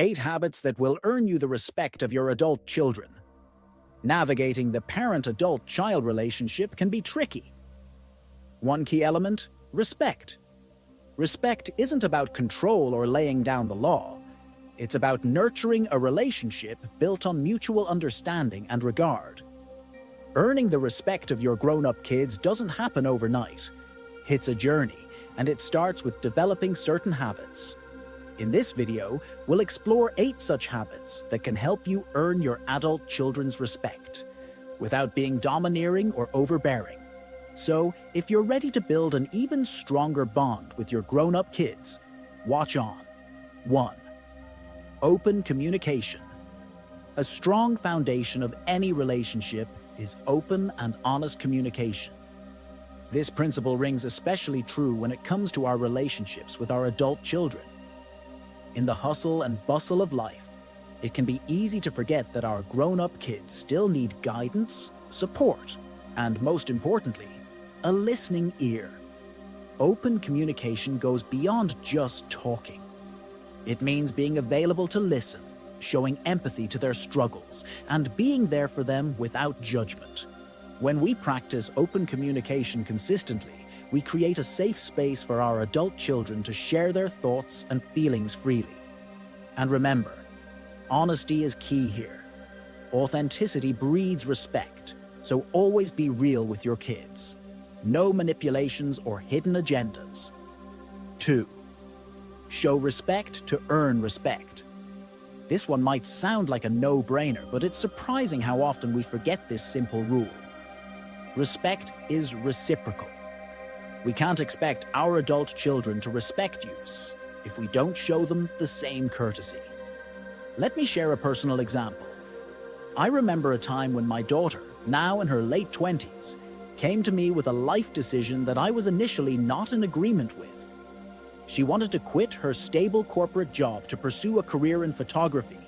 8 habits that will earn you the respect of your adult children. Navigating the parent-adult-child relationship can be tricky. One key element: respect. Respect isn't about control or laying down the law. It's about nurturing a relationship built on mutual understanding and regard. Earning the respect of your grown-up kids doesn't happen overnight. It's a journey, and it starts with developing certain habits. In this video, we'll explore 8 such habits that can help you earn your adult children's respect without being domineering or overbearing. So, if you're ready to build an even stronger bond with your grown-up kids, watch on. 1. Open communication. A strong foundation of any relationship is open and honest communication. This principle rings especially true when it comes to our relationships with our adult children. In the hustle and bustle of life, it can be easy to forget that our grown-up kids still need guidance, support, and most importantly, a listening ear. Open communication goes beyond just talking. It means being available to listen, showing empathy to their struggles, and being there for them without judgment. When we practice open communication consistently, we create a safe space for our adult children to share their thoughts and feelings freely. And remember, honesty is key here. Authenticity breeds respect, so always be real with your kids. No manipulations or hidden agendas. 2. Show respect to earn respect. This one might sound like a no-brainer, but it's surprising how often we forget this simple rule. Respect is reciprocal. We can't expect our adult children to respect you if we don't show them the same courtesy. Let me share a personal example. I remember a time when my daughter, now in her late 20s, came to me with a life decision that I was initially not in agreement with. She wanted to quit her stable corporate job to pursue a career in photography,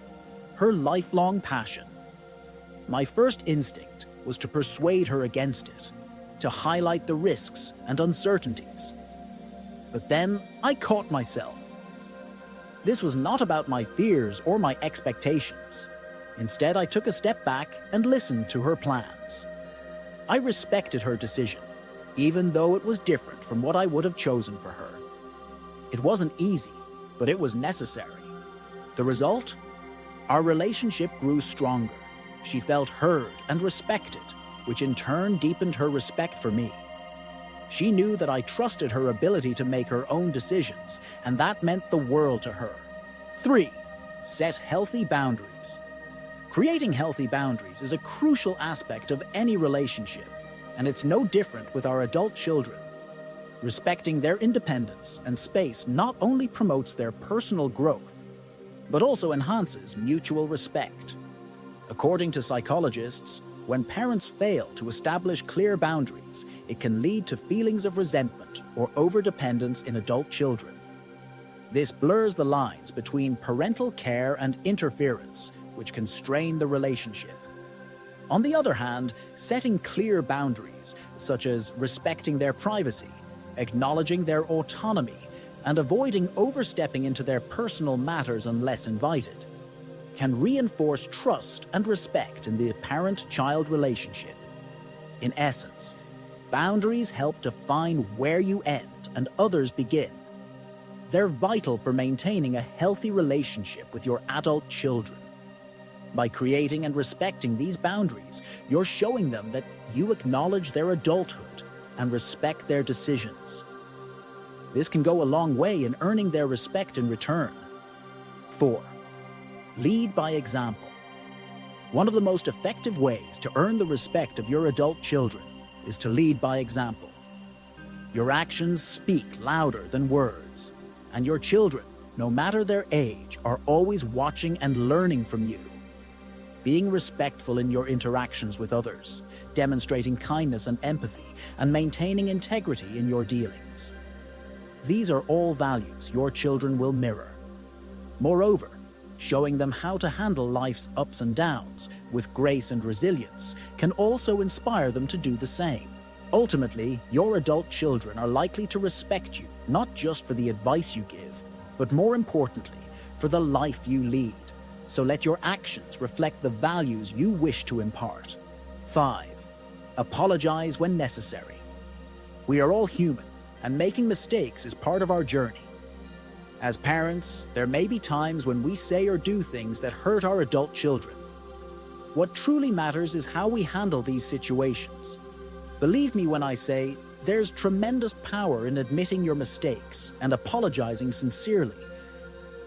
her lifelong passion. My first instinct was to persuade her against it, to highlight the risks and uncertainties. But then I caught myself. This was not about my fears or my expectations. Instead, I took a step back and listened to her plans. I respected her decision, even though it was different from what I would have chosen for her. It wasn't easy, but it was necessary. The result? Our relationship grew stronger. She felt heard and respected, which in turn deepened her respect for me. She knew that I trusted her ability to make her own decisions, and that meant the world to her. 3. Set healthy boundaries. Creating healthy boundaries is a crucial aspect of any relationship, and it's no different with our adult children. Respecting their independence and space not only promotes their personal growth, but also enhances mutual respect. According to psychologists, when parents fail to establish clear boundaries, it can lead to feelings of resentment or overdependence in adult children. This blurs the lines between parental care and interference, which can strain the relationship. On the other hand, setting clear boundaries, such as respecting their privacy, acknowledging their autonomy, and avoiding overstepping into their personal matters unless invited, can reinforce trust and respect in the parent-child relationship. In essence, boundaries help define where you end and others begin. They're vital for maintaining a healthy relationship with your adult children. By creating and respecting these boundaries, you're showing them that you acknowledge their adulthood and respect their decisions. This can go a long way in earning their respect in return. 4. Lead by example. One of the most effective ways to earn the respect of your adult children is to lead by example. Your actions speak louder than words, and your children, no matter their age, are always watching and learning from you. Being respectful in your interactions with others, demonstrating kindness and empathy, and maintaining integrity in your dealings. These are all values your children will mirror. Moreover, showing them how to handle life's ups and downs with grace and resilience can also inspire them to do the same. Ultimately, your adult children are likely to respect you not just for the advice you give, but more importantly, for the life you lead, so let your actions reflect the values you wish to impart. 5. Apologize when necessary. We are all human, and making mistakes is part of our journey. As parents, there may be times when we say or do things that hurt our adult children. What truly matters is how we handle these situations. Believe me when I say, there's tremendous power in admitting your mistakes and apologizing sincerely.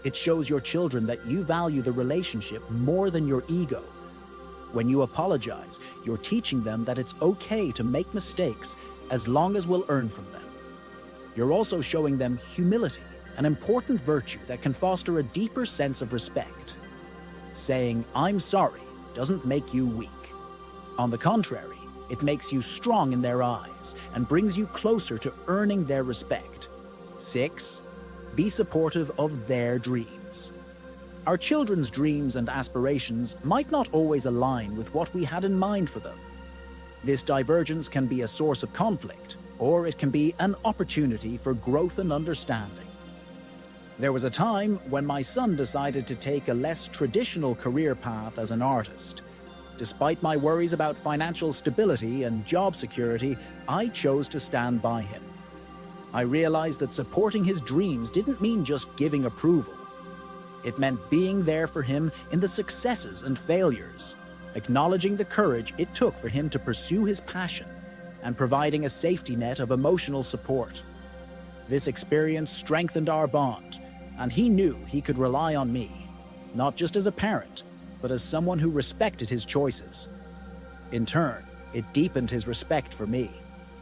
It shows your children that you value the relationship more than your ego. When you apologize, you're teaching them that it's okay to make mistakes as long as we'll learn from them. You're also showing them humility, an important virtue that can foster a deeper sense of respect. Saying, "I'm sorry," doesn't make you weak. On the contrary, it makes you strong in their eyes and brings you closer to earning their respect. 6. Be supportive of their dreams. Our children's dreams and aspirations might not always align with what we had in mind for them. This divergence can be a source of conflict, or it can be an opportunity for growth and understanding. There was a time when my son decided to take a less traditional career path as an artist. Despite my worries about financial stability and job security, I chose to stand by him. I realized that supporting his dreams didn't mean just giving approval. It meant being there for him in the successes and failures, acknowledging the courage it took for him to pursue his passion, and providing a safety net of emotional support. This experience strengthened our bond, and he knew he could rely on me, not just as a parent, but as someone who respected his choices. In turn, it deepened his respect for me.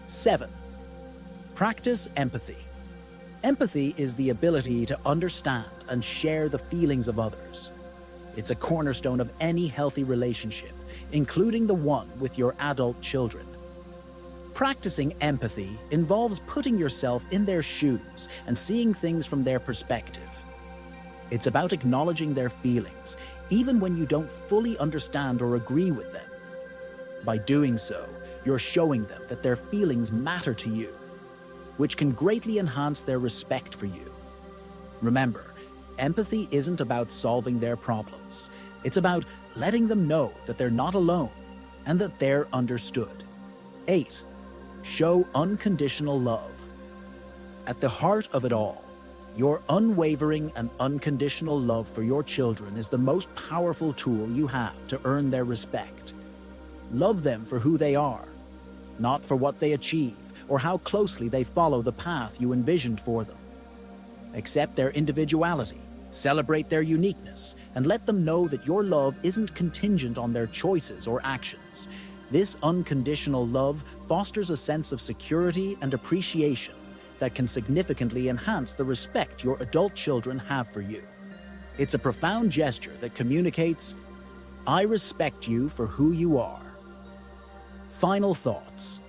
7. Practice empathy. Empathy is the ability to understand and share the feelings of others. It's a cornerstone of any healthy relationship, including the one with your adult children. Practicing empathy involves putting yourself in their shoes and seeing things from their perspective. It's about acknowledging their feelings, even when you don't fully understand or agree with them. By doing so, you're showing them that their feelings matter to you, which can greatly enhance their respect for you. Remember, empathy isn't about solving their problems. It's about letting them know that they're not alone and that they're understood. 8. Show unconditional love. At the heart of it all, your unwavering and unconditional love for your children is the most powerful tool you have to earn their respect. Love them for who they are, not for what they achieve or how closely they follow the path you envisioned for them. Accept their individuality, celebrate their uniqueness, and let them know that your love isn't contingent on their choices or actions. This unconditional love fosters a sense of security and appreciation that can significantly enhance the respect your adult children have for you. It's a profound gesture that communicates, "I respect you for who you are." Final thoughts.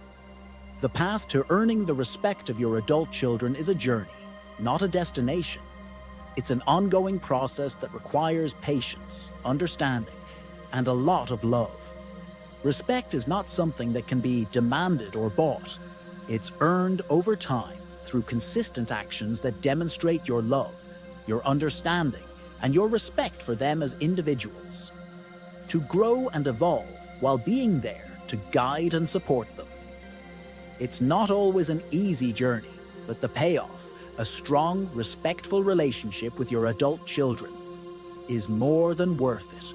The path to earning the respect of your adult children is a journey, not a destination. It's an ongoing process that requires patience, understanding, and a lot of love. Respect is not something that can be demanded or bought. It's earned over time through consistent actions that demonstrate your love, your understanding, and your respect for them as individuals. To grow and evolve while being there to guide and support them. It's not always an easy journey, but the payoff, a strong, respectful relationship with your adult children, is more than worth it.